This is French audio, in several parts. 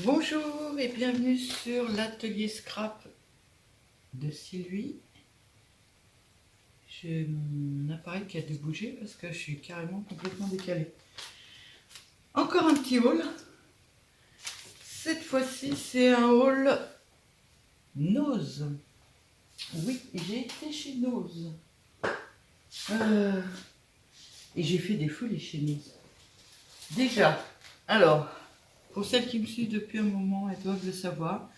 Bonjour et bienvenue sur l'atelier scrap de Sylvie. J'ai mon appareil qui a dû bouger parce que je suis carrément complètement décalée. Encore un petit haul. Cette fois-ci c'est un haul Nose. Oui, j'ai été chez Nose. Et j'ai fait des folies chez Nose. Déjà, alors, pour celles qui me suivent depuis un moment, elles doivent le savoir,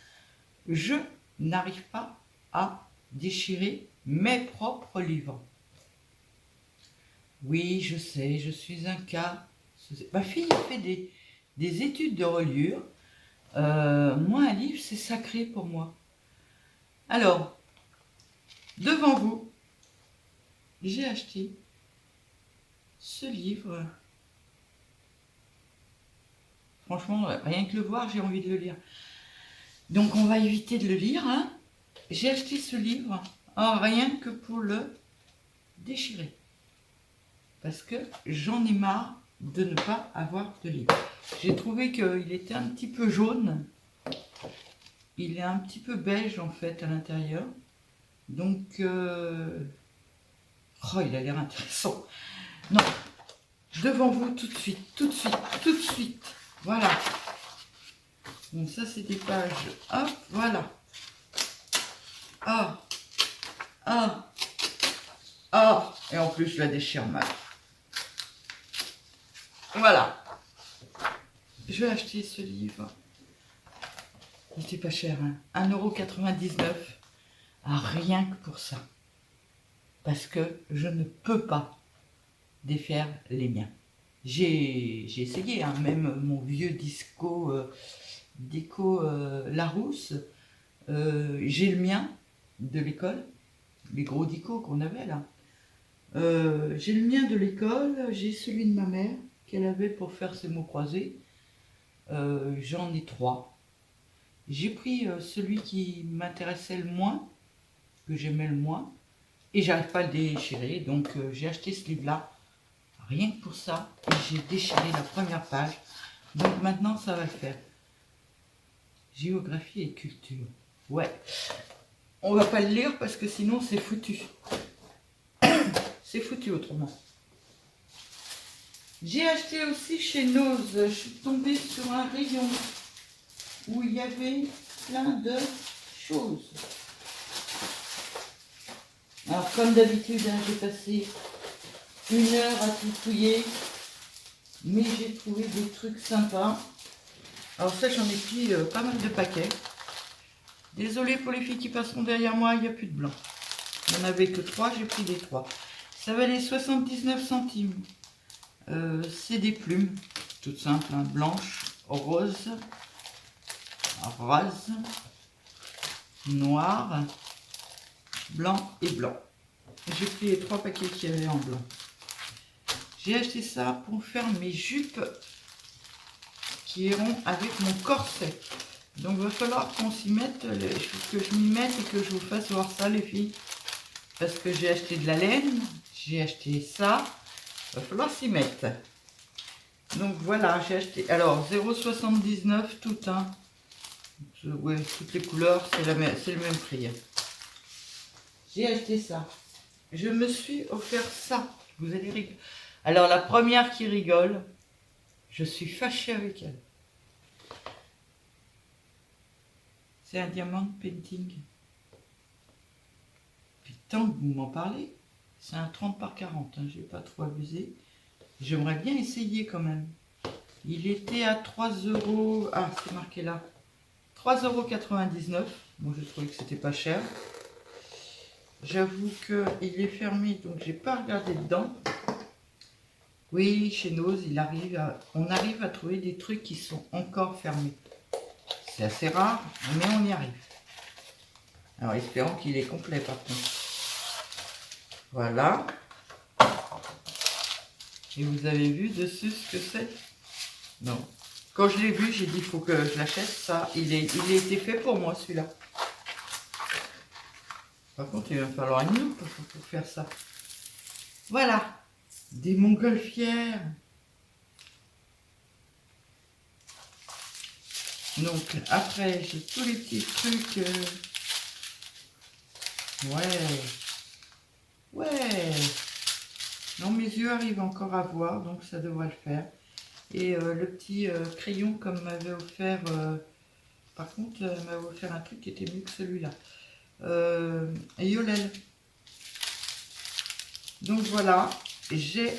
je n'arrive pas à déchirer mes propres livres. Oui, je sais, je suis un cas. Ma fille a fait des études de reliure. Moi, un livre, c'est sacré pour moi. Alors, devant vous, j'ai acheté ce livre. Franchement, rien que le voir, j'ai envie de le lire. Donc, on va éviter de le lire. Hein. J'ai acheté ce livre rien que pour le déchirer. Parce que j'en ai marre de ne pas avoir de livre. J'ai trouvé qu'il était un petit peu jaune. Il est un petit peu beige en fait à l'intérieur. Donc, oh, il a l'air intéressant. Non, devant vous tout de suite, tout de suite, tout de suite. Voilà. Bon, ça c'est des pages. Hop, voilà. Ah, ah, ah. Et en plus, je la déchire mal. Voilà. Je vais acheter ce livre. Il était pas cher, hein. 1,99 €. Rien que pour ça. Parce que je ne peux pas défaire les miens. J'ai essayé, hein, même mon vieux déco Larousse, j'ai le mien de l'école, les gros dicos qu'on avait là. J'ai le mien de l'école, j'ai celui de ma mère qu'elle avait pour faire ses mots croisés. J'en ai 3. J'ai pris celui qui m'intéressait le moins, que j'aimais le moins, et j'arrive pas à le déchirer, donc j'ai acheté ce livre-là, rien que pour ça, et j'ai déchiré la première page. Donc maintenant, ça va le faire. Géographie et culture. Ouais. On va pas le lire parce que sinon c'est foutu. C'est foutu autrement. J'ai acheté aussi chez Nose. Je suis tombée sur un rayon où il y avait plein de choses. Alors comme d'habitude, hein, j'ai passé 1 heure à tout fouiller. Mais j'ai trouvé des trucs sympas. Alors ça, j'en ai pris pas mal de paquets. Désolée pour les filles qui passeront derrière moi, il n'y a plus de blanc. Il n'y en avait que 3, j'ai pris les 3. Ça valait 79 centimes. C'est des plumes, toutes simples, hein, blanches, roses, noires, blanc et blanc. J'ai pris les 3 paquets qu'il y avait en blanc. J'ai acheté ça pour faire mes jupes qui iront avec mon corset. Donc il va falloir qu'on s'y mette, que je m'y mette et que je vous fasse voir ça les filles. Parce que j'ai acheté de la laine, j'ai acheté ça, il va falloir s'y mettre. Donc voilà, j'ai acheté, alors 0,79 tout, hein. Ouais, toutes les couleurs, c'est le même prix. J'ai acheté ça. Je me suis offert ça. Vous allez rigoler. Alors la première qui rigole, je suis fâchée avec elle. C'est un diamant painting. Puis tant que vous m'en parlez, c'est un 30 par 40, hein, je n'ai pas trop abusé. J'aimerais bien essayer quand même. Il était à 3 €. Ah, c'est marqué là. 3,99 €. Moi, je trouvais que c'était pas cher. J'avoue qu'il est fermé, donc j'ai pas regardé dedans. Oui, chez Nose, on arrive à trouver des trucs qui sont encore fermés. C'est assez rare, mais on y arrive. Alors, espérons qu'il est complet par contre. Voilà. Et vous avez vu dessus ce que c'est? Non. Quand je l'ai vu, j'ai dit il faut que je l'achète. Ça, il a été fait pour moi celui-là. Par contre, il va falloir une loupe pour faire ça. Voilà. Des montgolfières. Donc après, j'ai tous les petits trucs. Ouais. Ouais. Non, mes yeux arrivent encore à voir, donc ça devrait le faire. Et le petit crayon comme m'avait offert... par contre, elle m'avait offert un truc qui était mieux que celui-là. Yolel. Donc voilà, j'ai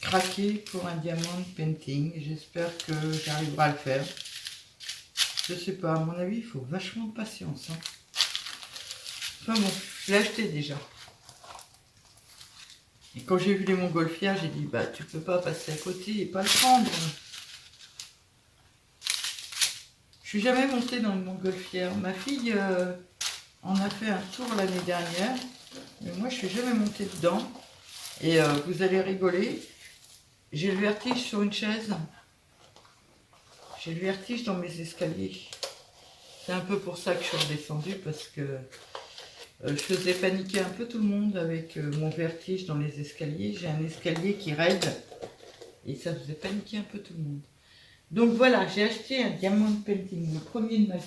craqué pour un diamond painting. J'espère que j'arriverai à le faire. Je sais pas, à mon avis, il faut vachement de patience. Hein. Enfin bon, je l'ai acheté déjà. Et quand j'ai vu les montgolfières, j'ai dit, bah tu peux pas passer à côté et pas le prendre. Je suis jamais montée dans le montgolfière. Ma fille en a fait un tour l'année dernière, mais moi je suis jamais montée dedans. Et vous allez rigoler, j'ai le vertige sur une chaise. J'ai le vertige dans mes escaliers. C'est un peu pour ça que je suis redescendue, parce que je faisais paniquer un peu tout le monde avec mon vertige dans les escaliers. J'ai un escalier qui raide et ça faisait paniquer un peu tout le monde. Donc voilà, j'ai acheté un diamond painting, le premier de ma vie.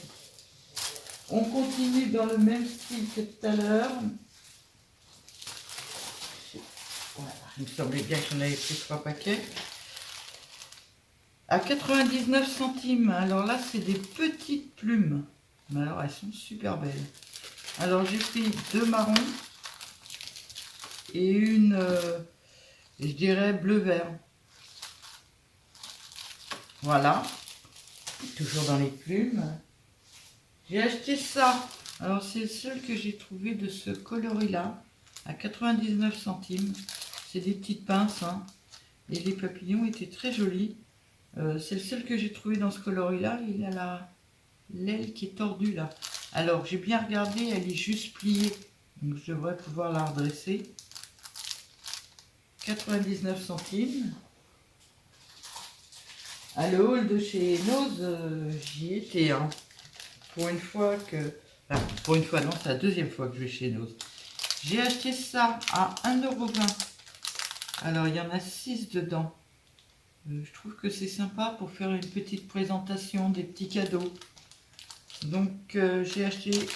On continue dans le même style que tout à l'heure. Voilà, il me semblait bien que j'en avais pris 3 paquets. À 99 centimes. Alors là, c'est des petites plumes. Mais alors, elles sont super belles. Alors, j'ai pris 2 marrons et une, je dirais, bleu-vert. Voilà. Toujours dans les plumes. J'ai acheté ça. Alors, c'est le seul que j'ai trouvé de ce coloris-là. À 99 centimes. C'est des petites pinces. Hein. Et les papillons étaient très jolis. C'est le seul que j'ai trouvé dans ce coloris-là. Il a l'aile qui est tordue là. Alors, j'ai bien regardé, elle est juste pliée. Donc, je devrais pouvoir la redresser. 99 centimes. À le haul de chez Nose, j'y étais. Hein. Pour une fois que... Enfin, pour une fois, non, c'est la deuxième fois que je vais chez Nose. J'ai acheté ça à 1,20 €. Alors, il y en a 6 dedans. Je trouve que c'est sympa pour faire une petite présentation, des petits cadeaux. Donc, j'ai acheté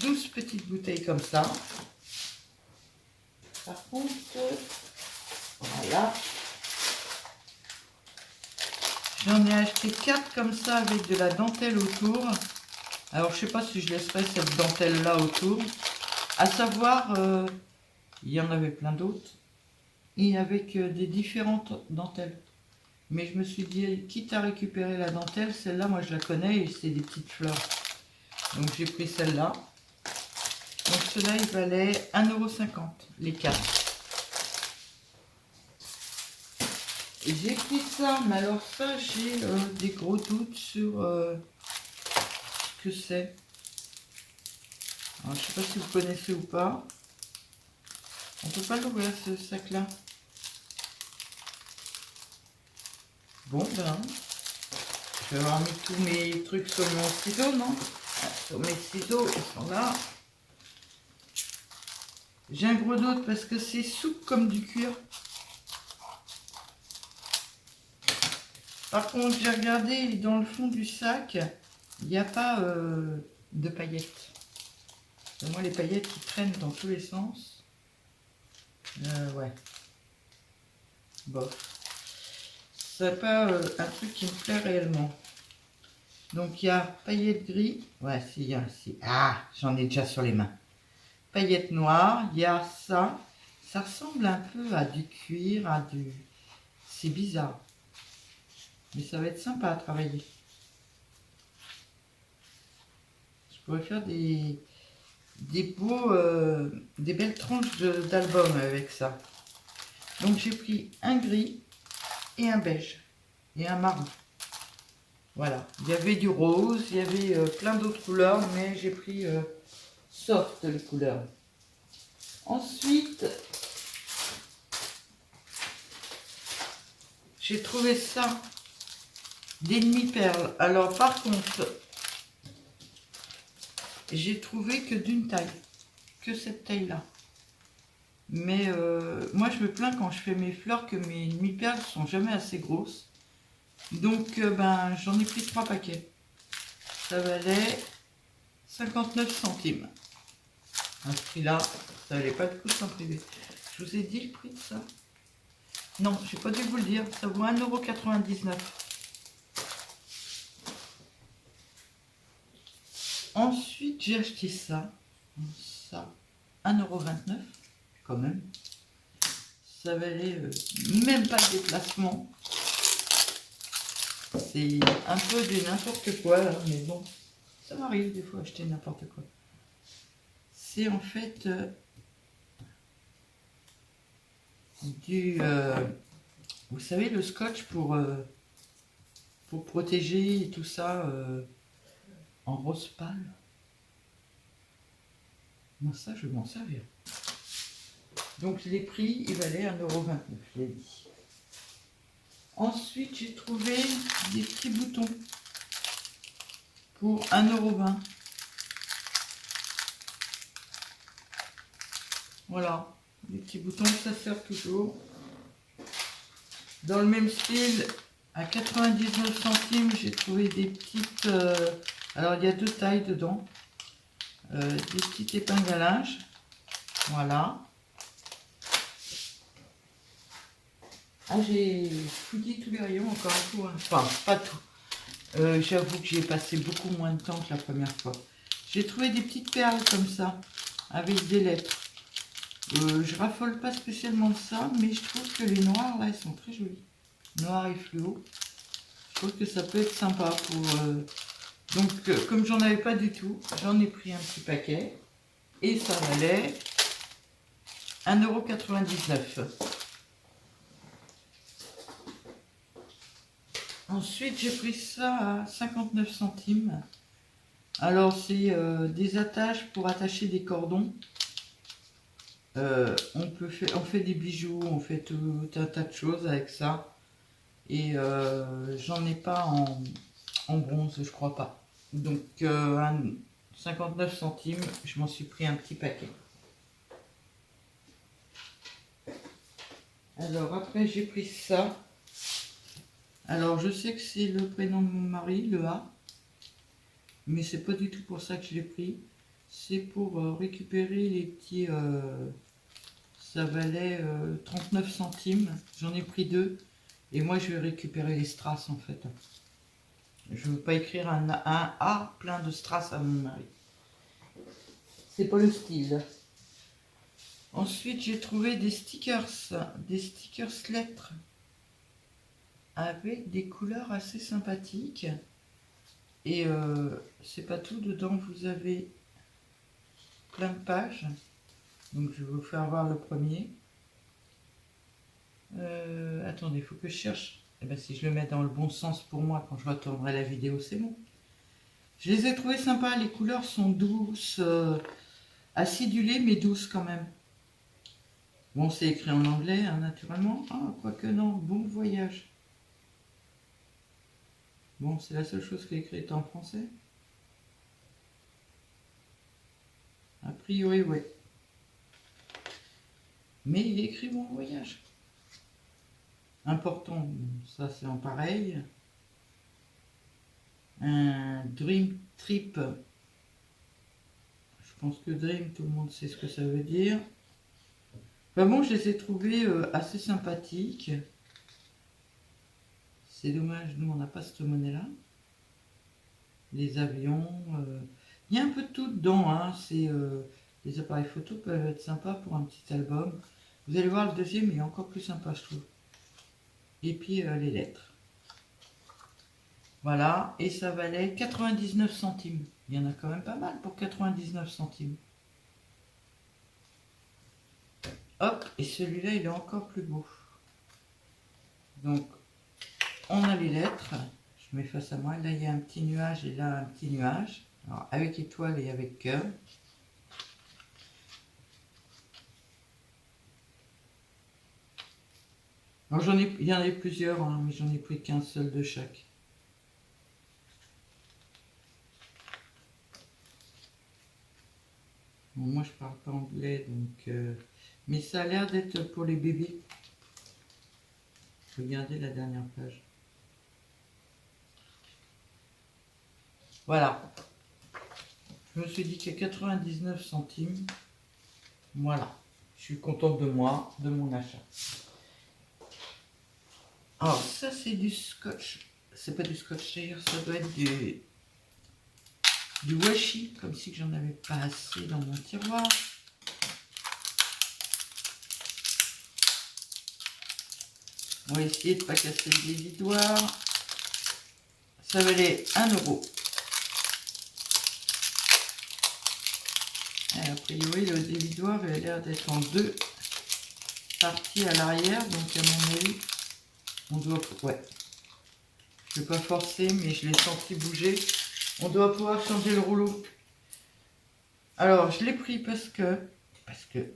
12 petites bouteilles comme ça. Par contre, voilà. J'en ai acheté 4 comme ça avec de la dentelle autour. Alors, je sais pas si je laisserai cette dentelle-là autour. À savoir, il y en avait plein d'autres. Et avec des différentes dentelles. Mais je me suis dit, quitte à récupérer la dentelle, celle-là, moi je la connais et c'est des petites fleurs. Donc j'ai pris celle-là. Donc cela il valait 1,50 €, les 4. Et j'ai pris ça, mais alors ça, j'ai des gros doutes sur ce que c'est. Alors je sais pas si vous connaissez ou pas. On peut pas l'ouvrir ce sac-là. Bon ben, je vais avoir mis tous mes trucs sur mon ciseau, non? Sur mes ciseaux, ils sont là. J'ai un gros doute parce que c'est souple comme du cuir. Par contre, j'ai regardé dans le fond du sac, il n'y a pas de paillettes. Et moi, les paillettes qui traînent dans tous les sens. Ouais. Bof. C'est pas un truc qui me plaît réellement. Donc, il y a paillettes gris. Ouais, si, il y a. Si. Ah, j'en ai déjà sur les mains. Paillettes noires, il y a ça. Ça ressemble un peu à du cuir, à du... C'est bizarre. Mais ça va être sympa à travailler. Je pourrais faire des beaux, des belles tranches d'album avec ça. Donc j'ai pris un gris et un beige et un marron. Voilà. Il y avait du rose, il y avait plein d'autres couleurs, mais j'ai pris soft les couleurs. Ensuite, j'ai trouvé ça, des demi-perles. Alors par contre, j'ai trouvé que d'une taille, que cette taille-là. Mais moi je me plains quand je fais mes fleurs que mes demi-perles sont jamais assez grosses. Donc, ben, j'en ai pris 3 paquets. Ça valait 59 centimes. À ce prix-là, ça valait pas le coup de s'en priver. Je vous ai dit le prix de ça? Non, j'ai pas dû vous le dire. Ça vaut 1,99 €. Ensuite, j'ai acheté ça. Ça, 1,29 € quand même. Ça valait même pas le déplacement. C'est un peu du n'importe quoi, là, mais bon, ça m'arrive des fois acheter n'importe quoi. C'est en fait vous savez, le scotch pour protéger et tout ça en rose pâle. Moi, ça, je vais m'en servir. Donc, les prix, il valait 1,29 €, je l'ai dit. Ensuite, j'ai trouvé des petits boutons pour 1,20 €. Voilà, des petits boutons, ça sert toujours. Dans le même style, à 99 centimes, j'ai trouvé des petites... alors, il y a 2 tailles dedans. Des petites épingles à linge. Voilà. Ah, j'ai fouillé tous les rayons encore un coup. Hein. Enfin, pas tout. J'avoue que j'ai passé beaucoup moins de temps que la première fois. J'ai trouvé des petites perles comme ça, avec des lettres. Je raffole pas spécialement de ça, mais je trouve que les noirs, là, elles sont très jolies. Noir et fluo. Je trouve que ça peut être sympa pour... Donc, comme j'en avais pas du tout, j'en ai pris un petit paquet. Et ça valait 1,99 €. Ensuite, j'ai pris ça à 59 centimes. Alors, c'est des attaches pour attacher des cordons. On fait des bijoux, on fait tout un tas de choses avec ça. Et j'en ai pas en bronze, je crois pas. Donc, 59 centimes, je m'en suis pris un petit paquet. Alors, après, j'ai pris ça. Alors, je sais que c'est le prénom de mon mari, le A. Mais c'est pas du tout pour ça que je l'ai pris. C'est pour récupérer les petits... ça valait 39 centimes. J'en ai pris 2. Et moi, je vais récupérer les strass, en fait. Je ne veux pas écrire un A plein de strass à mon mari. C'est pas le style. Ensuite, j'ai trouvé des stickers lettres avec des couleurs assez sympathiques. Et c'est pas tout. Dedans, vous avez plein de pages. Donc, je vais vous faire voir le premier. Attendez, il faut que je cherche. Eh ben, si je le mets dans le bon sens pour moi, quand je retournerai la vidéo, c'est bon. Je les ai trouvés sympas. Les couleurs sont douces, acidulées, mais douces quand même. Bon, c'est écrit en anglais, hein, naturellement. Ah, quoique non. Bon voyage. Bon, c'est la seule chose qui est écrite en français. A priori, oui. Mais il est écrit bon voyage. Important, ça c'est en pareil. Un dream trip. Je pense que dream, tout le monde sait ce que ça veut dire. Enfin bon, je les ai trouvés assez sympathiques. C'est dommage, nous on n'a pas cette monnaie-là. Les avions. Il y a un peu de tout dedans. Hein. Les appareils photo peuvent être sympas pour un petit album. Vous allez voir, le deuxième est encore plus sympa, je trouve. Et puis les lettres. Voilà, et ça valait 99 centimes. Il y en a quand même pas mal pour 99 centimes. Hop, et celui-là, il est encore plus beau. Donc, on a les lettres. Je mets face à moi. Là, il y a un petit nuage et là, un petit nuage. Alors, avec étoile et avec cœur. Alors, il y en avait plusieurs, hein, mais j'en ai pris qu'un seul de chaque. Bon, moi, je parle pas anglais, donc... mais ça a l'air d'être pour les bébés. Regardez la dernière page. Voilà. Je me suis dit qu'à 99 centimes, voilà. Je suis contente de moi, de mon achat. Alors, ça, c'est du scotch. C'est pas du scotch d'ailleurs, ça doit être du washi, comme si j'en avais pas assez dans mon tiroir. On va essayer de ne pas casser le dévidoir. Ça valait 1 €. Et a priori, le dévidoir a l'air d'être en 2 parties à l'arrière. Donc, à mon avis, on doit... Ouais. Je ne vais pas forcer, mais je l'ai senti bouger. On doit pouvoir changer le rouleau. Alors, je l'ai pris parce que...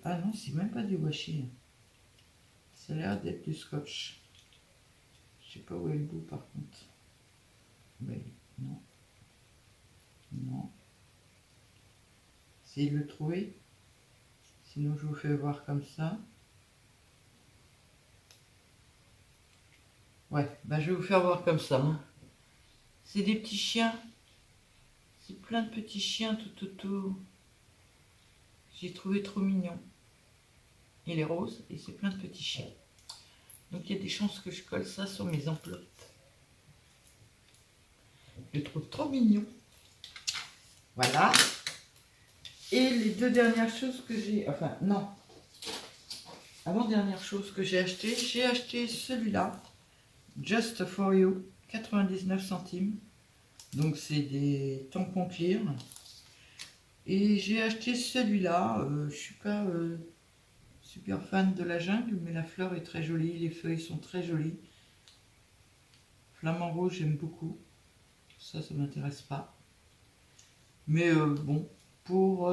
Ah non, c'est même pas du washi. Ça a l'air d'être du scotch. Je sais pas où est le bout, par contre. Ben, non. Non. Essayez de le trouver. Sinon, je vous fais voir comme ça. Ouais, ben, je vais vous faire voir comme ça. C'est des petits chiens. C'est plein de petits chiens tout autour. J'ai trouvé trop mignon. Il est rose et c'est plein de petits chiens. Donc il y a des chances que je colle ça sur mes enveloppes. Je le trouve trop mignon. Voilà. Et les deux dernières choses que j'ai... Enfin, non. Avant-dernière chose que j'ai acheté celui-là. Just for You. 99 centimes. Donc c'est des tampons clear. Et j'ai acheté celui-là. Je suis pas super fan de la jungle, mais la fleur est très jolie. Les feuilles sont très jolies. Flamant rose, j'aime beaucoup. Ça m'intéresse pas. Mais bon, pour...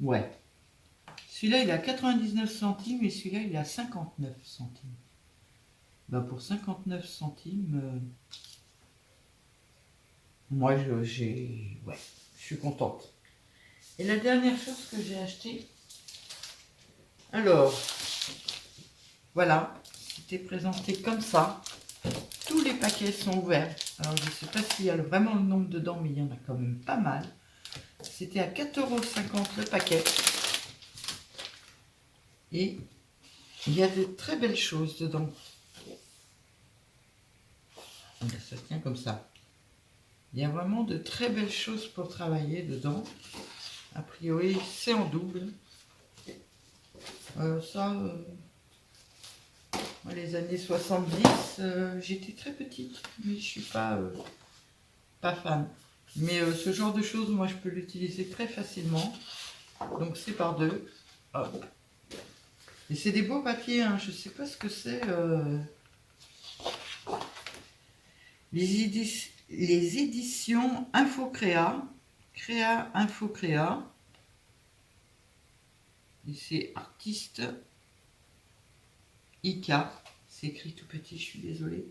ouais. Celui-là, il est à 99 centimes et celui-là, il est à 59 centimes. Bah, pour 59 centimes, moi, ouais, je suis contente. Et la dernière chose que j'ai acheté, alors, voilà, c'était présenté comme ça. Tous les paquets sont ouverts. Alors, je ne sais pas s'il y a vraiment le nombre dedans, mais il y en a quand même pas mal. C'était à 4,50 € le paquet. Et il y a de très belles choses dedans. Ça tient comme ça. Il y a vraiment de très belles choses pour travailler dedans. A priori, c'est en double. Les années 70, j'étais très petite, mais je suis pas fan. Mais ce genre de choses, moi, je peux l'utiliser très facilement. Donc, c'est par deux. Hop. Et c'est des beaux papiers, hein. Je sais pas ce que c'est. Les éditions Infocréa. Infocréa. Et c'est artiste Ika. C'est écrit tout petit, je suis désolée.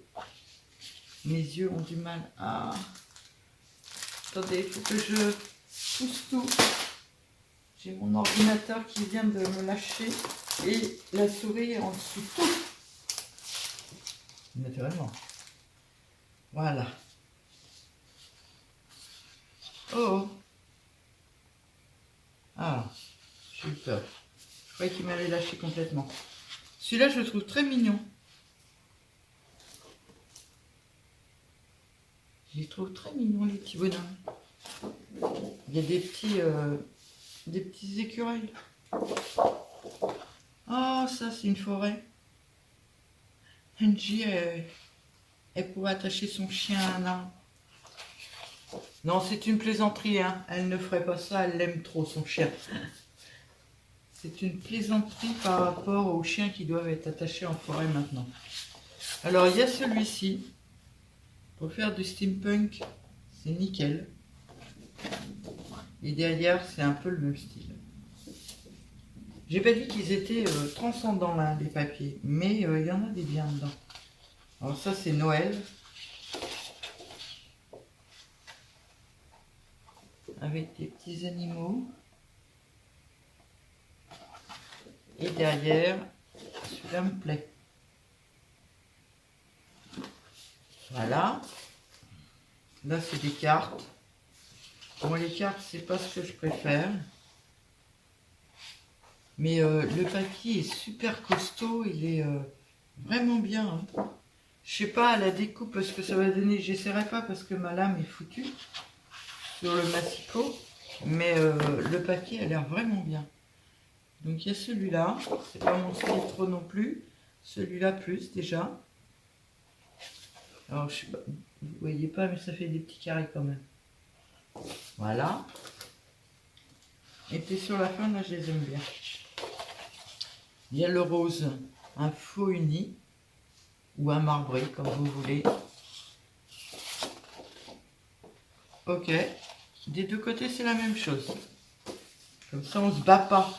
Mes yeux ont du mal à... Attendez, il faut que je pousse tout. J'ai mon ordinateur qui vient de me lâcher et la souris est en dessous. Naturellement. Voilà. Oh. Ah, j'ai eu peur. Je croyais qu'il m'avait lâché complètement. Celui-là, je le trouve très mignon. Je les trouve très mignons, les petits bonhommes. Il y a des petits écureuils. Oh, ça, c'est une forêt. Angie, elle pourrait attacher son chien à un arbre. Non, c'est une plaisanterie, hein. Elle ne ferait pas ça, elle l'aime trop, son chien. C'est une plaisanterie par rapport aux chiens qui doivent être attachés en forêt maintenant. Alors, il y a celui-ci. Pour faire du steampunk, c'est nickel. Et derrière, c'est un peu le même style. J'ai pas dit qu'ils étaient transcendants, là, les papiers. Mais il y en a des biens dedans. Alors ça, c'est Noël. Avec des petits animaux. Et derrière, celui-là me plaît. Voilà. Là, c'est des cartes. Bon, les cartes, c'est pas ce que je préfère. Mais le papier est super costaud. Il est vraiment bien. Hein. Je sais pas à la découpe ce que ça va donner. J'essaierai pas parce que ma lame est foutue sur le massicot. Mais le papier a l'air vraiment bien. Donc il y a celui-là. C'est pas mon style trop non plus. Celui-là plus déjà. Alors je sais pas. Vous voyez pas mais ça fait des petits carrés quand même. Voilà. Et puis sur la fin là je les aime bien. Il y a le rose. Un faux uni. Ou un marbré comme vous voulez. Ok. Des deux côtés c'est la même chose. Comme ça on se bat pas.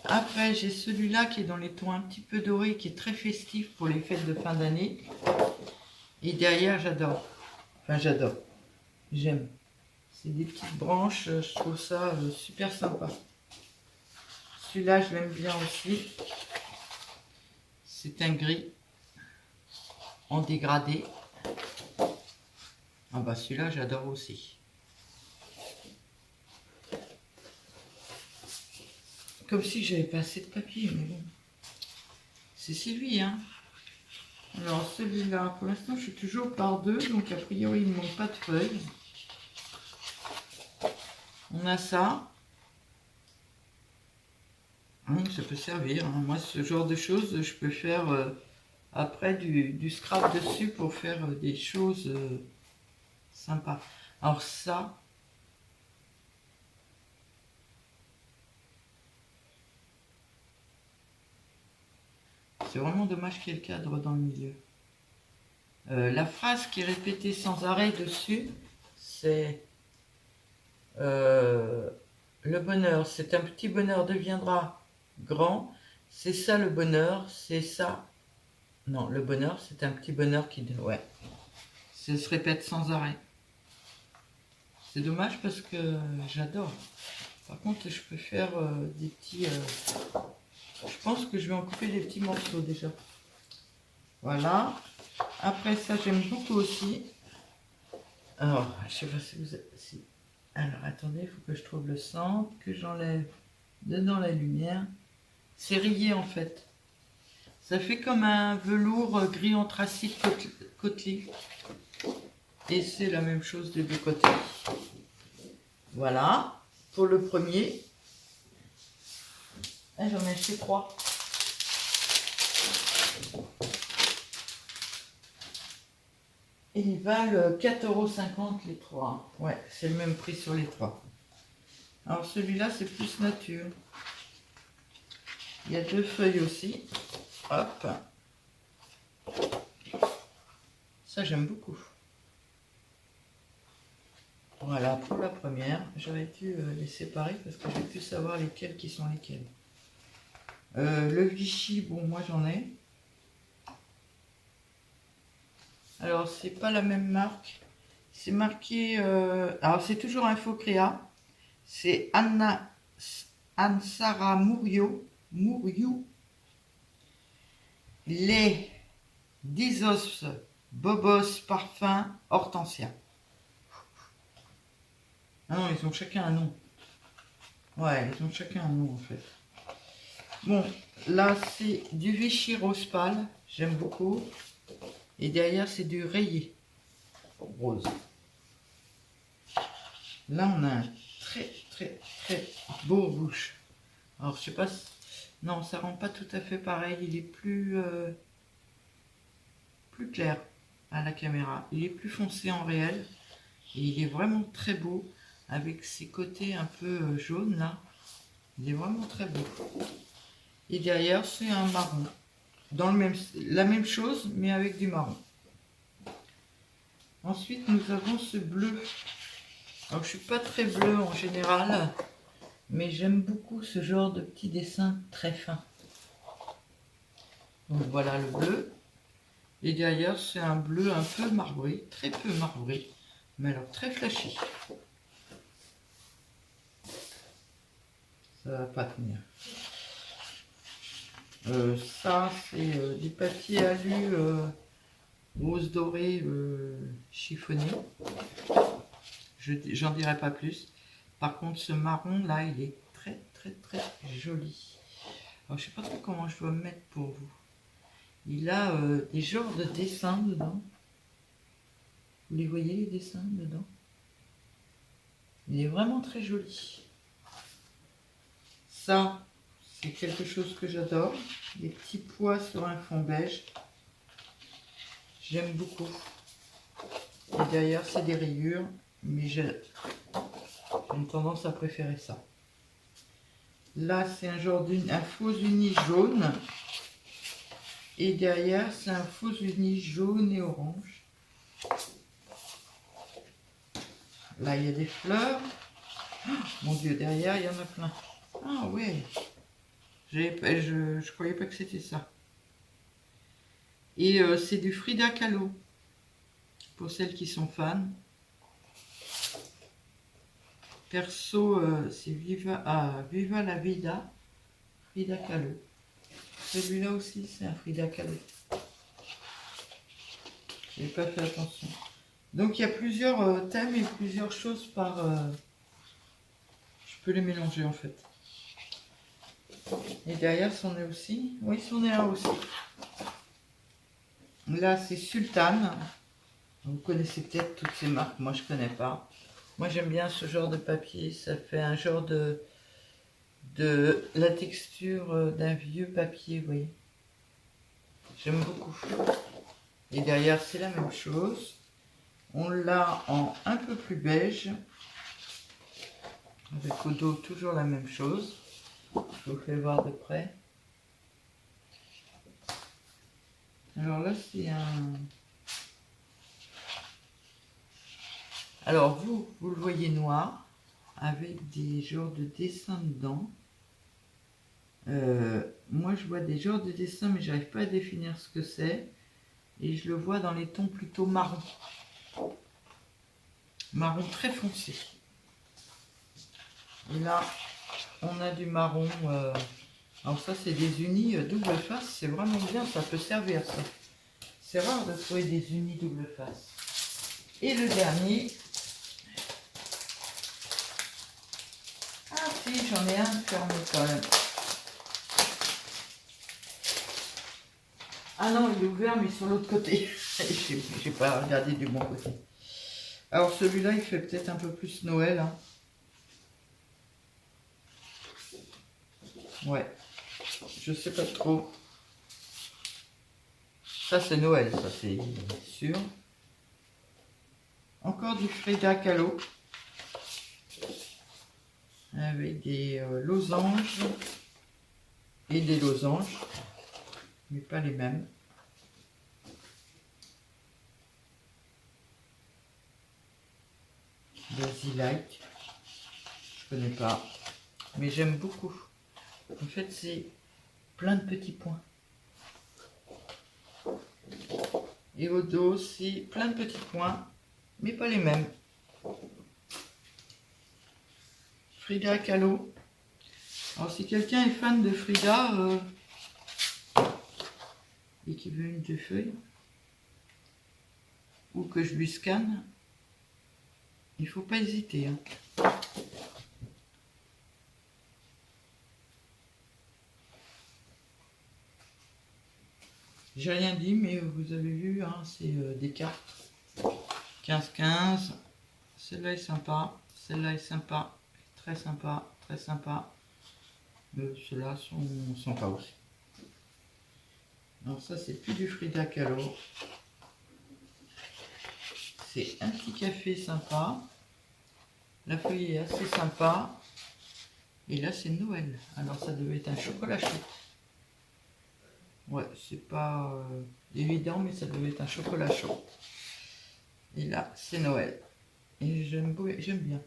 Après j'ai celui-là qui est dans les tons un petit peu dorés, qui est très festif pour les fêtes de fin d'année. Et derrière j'adore. Enfin j'adore. J'aime. C'est des petites branches, je trouve ça super sympa. Celui-là je l'aime bien aussi. C'est un gris en dégradé. Ah bah celui-là j'adore aussi. Comme si j'avais pas assez de papier, mais bon. C'est celui, hein. Alors celui-là, pour l'instant je suis toujours par deux, donc a priori il ne manque pas de feuilles. On a ça. Ça peut servir. Hein. Moi ce genre de choses, je peux faire après du scrap dessus pour faire des choses sympas. Alors ça, c'est vraiment dommage qu'il y ait le cadre dans le milieu. La phrase qui est répétée sans arrêt dessus, c'est le bonheur, c'est un petit bonheur deviendra grand. C'est ça le bonheur, c'est ça. Non, le bonheur, c'est un petit bonheur qui... Ouais, ça se répète sans arrêt. C'est dommage parce que j'adore. Par contre, je peux faire des petits... je pense que je vais en couper des petits morceaux déjà. Voilà. Après ça, j'aime beaucoup aussi. Alors, je sais pas si vous... Alors, attendez, il faut que je trouve le centre, que j'enlève dedans la lumière. C'est rayé en fait. Ça fait comme un velours gris anthracite côtelé. Et c'est la même chose des deux côtés. Voilà, pour le premier. Ah, j'en ai acheté 3. Et ils valent 4,50 € les 3. Ouais, c'est le même prix sur les 3. Alors celui-là, c'est plus nature. Il y a 2 feuilles aussi. Hop. Ça, j'aime beaucoup. Voilà, pour la première. J'aurais dû les séparer parce que j'ai pu savoir lesquels qui sont lesquels. Le Vichy, bon, moi j'en ai. Alors, c'est pas la même marque. C'est marqué... alors, c'est toujours Info Créa. C'est Anne-Sara Mouriou. Les Disos Bobos Parfum Hortensia. Ah non, ils ont chacun un nom. Ouais, ils ont chacun un nom en fait. Bon, là c'est du Vichy rose pâle. J'aime beaucoup. Et derrière c'est du rayé rose. Là on a un très beau rouge. Alors je sais pas si... Non, ça rend pas tout à fait pareil. Il est plus clair à la caméra. Il est plus foncé en réel. Et il est vraiment très beau. Avec ses côtés un peu jaunes là. Il est vraiment très beau. Et derrière c'est un marron. Dans la même chose mais avec du marron. Ensuite nous avons ce bleu. Alors je suis pas très bleu en général. Mais j'aime beaucoup ce genre de petits dessins très fins. Donc voilà le bleu. Et derrière, c'est un bleu un peu marbré, très peu marbré, mais alors très flashy. Ça va pas tenir. Ça, c'est du papier alu rose doré chiffonné. J'en dirai pas plus. Par contre, ce marron là, il est très joli. Alors, je sais pas trop comment je dois me mettre pour vous. Il a des genres de dessins dedans. Vous les voyez, les dessins dedans? Il est vraiment très joli. Ça, c'est quelque chose que j'adore. Les petits pois sur un fond beige. J'aime beaucoup. Et derrière, c'est des rayures. Mais j'ai une tendance à préférer ça. Là, c'est un genre un faux uni jaune. Et derrière, c'est un faux uni jaune et orange. Là, il y a des fleurs. Oh, mon Dieu, derrière, il y en a plein. Ah ouais. Je croyais pas que c'était ça. Et c'est du Frida Kahlo. Pour celles qui sont fans. Perso, c'est Viva la Vida. Frida Kahlo. Celui-là aussi, c'est un Frida Kahlo. J'ai pas fait attention. Donc il y a plusieurs thèmes et plusieurs choses par... je peux les mélanger en fait. Et derrière, c'en est aussi. Oui, c'en est un aussi. Là, c'est Sultan. Vous connaissez peut-être toutes ces marques. Moi, je connais pas. Moi, j'aime bien ce genre de papier. Ça fait un genre de la texture d'un vieux papier, vous voyez. J'aime beaucoup. Et derrière, c'est la même chose. On l'a en un peu plus beige. Avec au dos, toujours la même chose. Je vous fais voir de près. Alors là, c'est un... Alors vous le voyez noir, avec des genres de dessins dedans. Moi, je vois des genres de dessins, mais j'arrive pas à définir ce que c'est. Et je le vois dans les tons plutôt marron. Marron très foncé. Et là, on a du marron. Alors ça, c'est des unis double face. C'est vraiment bien, ça peut servir ça. C'est rare de trouver des unis double face. Et le dernier. Ah si, j'en ai un fermé quand même. Ah non, il est ouvert, mais sur l'autre côté. J'ai pas regardé du bon côté. Alors celui-là, il fait peut-être un peu plus Noël. Hein. Ouais. Je sais pas trop. Ça, c'est Noël, ça, c'est sûr. Encore du Frida Kahlo. Avec des losanges. Et des losanges. Mais pas les mêmes. Basilike. Je connais pas. Mais j'aime beaucoup. En fait, c'est plein de petits points. Et au dos aussi, plein de petits points, mais pas les mêmes. Frida Kahlo. Alors si quelqu'un est fan de Frida et qui veut une de feuilles, ou que je lui scanne, il faut pas hésiter. Hein. J'ai rien dit, mais vous avez vu, hein, c'est des cartes. 15-15. Celle-là est sympa. Celle-là est sympa. Très sympa. Très sympa. Ceux-là sont sympas aussi. Alors ça, c'est plus du Frida Kahlo. C'est un petit café sympa. La feuille est assez sympa. Et là, c'est Noël. Alors ça devait être un chocolat chaud. Ouais, c'est pas évident, mais ça devait être un chocolat chaud. Et là, c'est Noël. Et j'aime bien.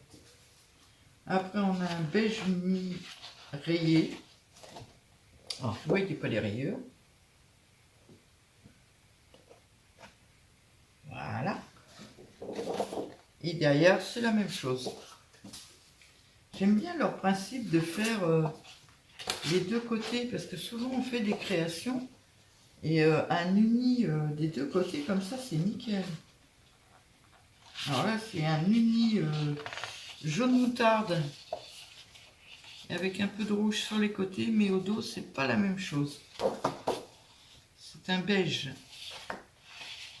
Après, on a un beige mi rayé. Alors, vous voyez pas les rayures. Voilà. Et derrière, c'est la même chose. J'aime bien leur principe de faire les deux côtés, parce que souvent on fait des créations Et un uni des deux côtés comme ça, c'est nickel. Alors là, c'est un uni jaune moutarde avec un peu de rouge sur les côtés, mais au dos, c'est pas la même chose. C'est un beige.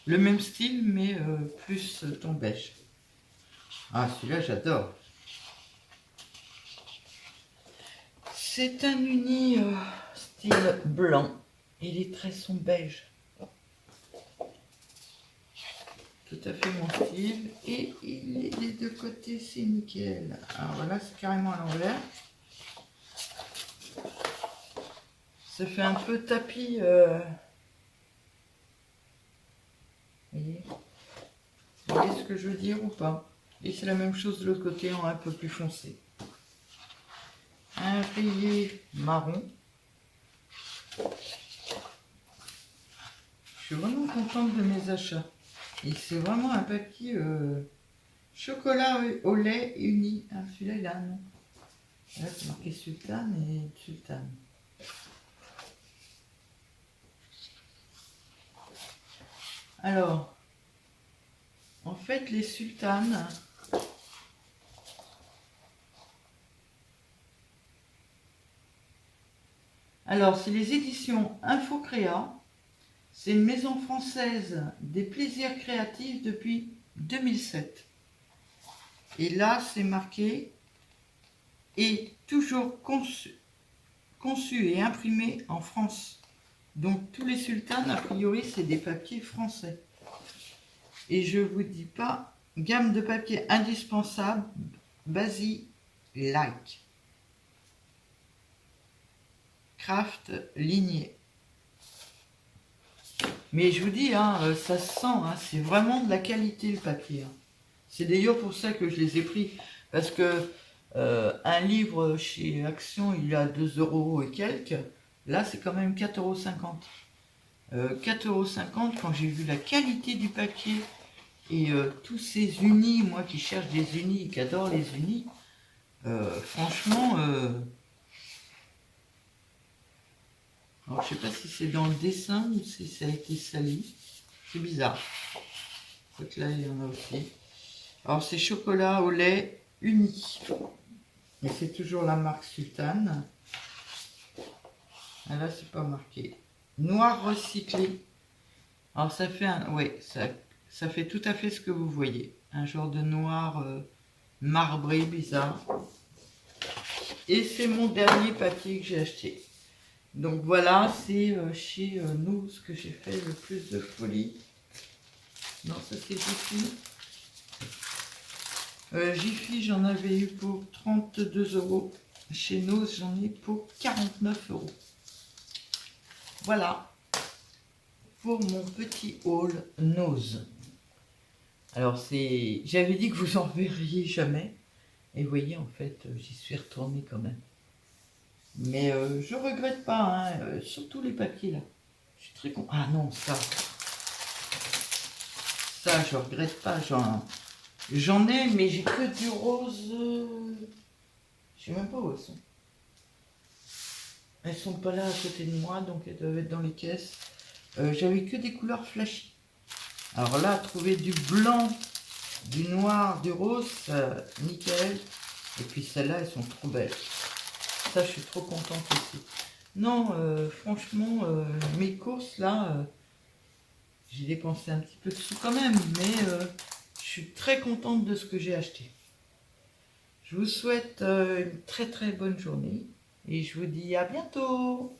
Le même style, mais plus ton beige. Ah, celui-là, j'adore. C'est un uni style blanc. Et les traits sont beige. Tout à fait mon style. Et les deux côtés, c'est nickel. Alors voilà, c'est carrément à l'envers. Ça fait un peu tapis. Vous voyez ce que je veux dire ou pas? Et c'est la même chose de l'autre côté en un peu plus foncé. Un rayé marron. Je suis vraiment contente de mes achats. Et c'est vraiment un papier chocolat au lait uni. Ah, celui-là, il a un nom. Là, c'est marqué sultane et sultane. Alors, en fait, les sultanes, alors c'est les éditions Infocréa. C'est une maison française des plaisirs créatifs depuis 2007. Et là, c'est marqué « Et toujours conçu et imprimé en France ». Donc tous les sultanes, a priori, c'est des papiers français. Et je vous dis pas, gamme de papier indispensable, Basi-like. Craft lignée. Mais je vous dis, hein, ça se sent, hein, c'est vraiment de la qualité le papier. Hein. C'est d'ailleurs pour ça que je les ai pris. Parce que un livre chez Action, il a 2 € et quelques. Là, c'est quand même 4,50 €. 4,50 € quand j'ai vu la qualité du papier et tous ces unis, moi qui cherche des unis et qui adore les unis, franchement, alors je sais pas si c'est dans le dessin ou si ça a été sali, c'est bizarre. Donc là, il y en a aussi. Alors c'est chocolat au lait uni. Et c'est toujours la marque Sultane. Ah là, c'est pas marqué. Noir recyclé. Alors ça fait un... Ouais, ça fait tout à fait ce que vous voyez. Un genre de noir marbré bizarre. Et c'est mon dernier papier que j'ai acheté. Donc voilà, c'est chez nous ce que j'ai fait le plus de folie. Non, ça c'est Jiffy. Jiffy, j'en avais eu pour 32 €. Chez nous, j'en ai pour 49 €. Voilà pour mon petit haul Nose. Alors c'est, j'avais dit que vous en verriez jamais. Et vous voyez, en fait, j'y suis retournée quand même. Mais je regrette pas, hein, surtout les papiers là. Je suis très content. Ah non, ça je regrette pas. J'en ai, mais j'ai que du rose. Je sais même pas où elles sont. Elles sont pas là à côté de moi, donc elles doivent être dans les caisses. J'avais que des couleurs flashy. Alors là, trouver du blanc, du noir, du rose, nickel. Et puis celles-là, elles sont trop belles. Ça, je suis trop contente aussi. Non, franchement, mes courses là, j'ai dépensé un petit peu de sous quand même, mais je suis très contente de ce que j'ai acheté. Je vous souhaite une très très bonne journée et je vous dis à bientôt.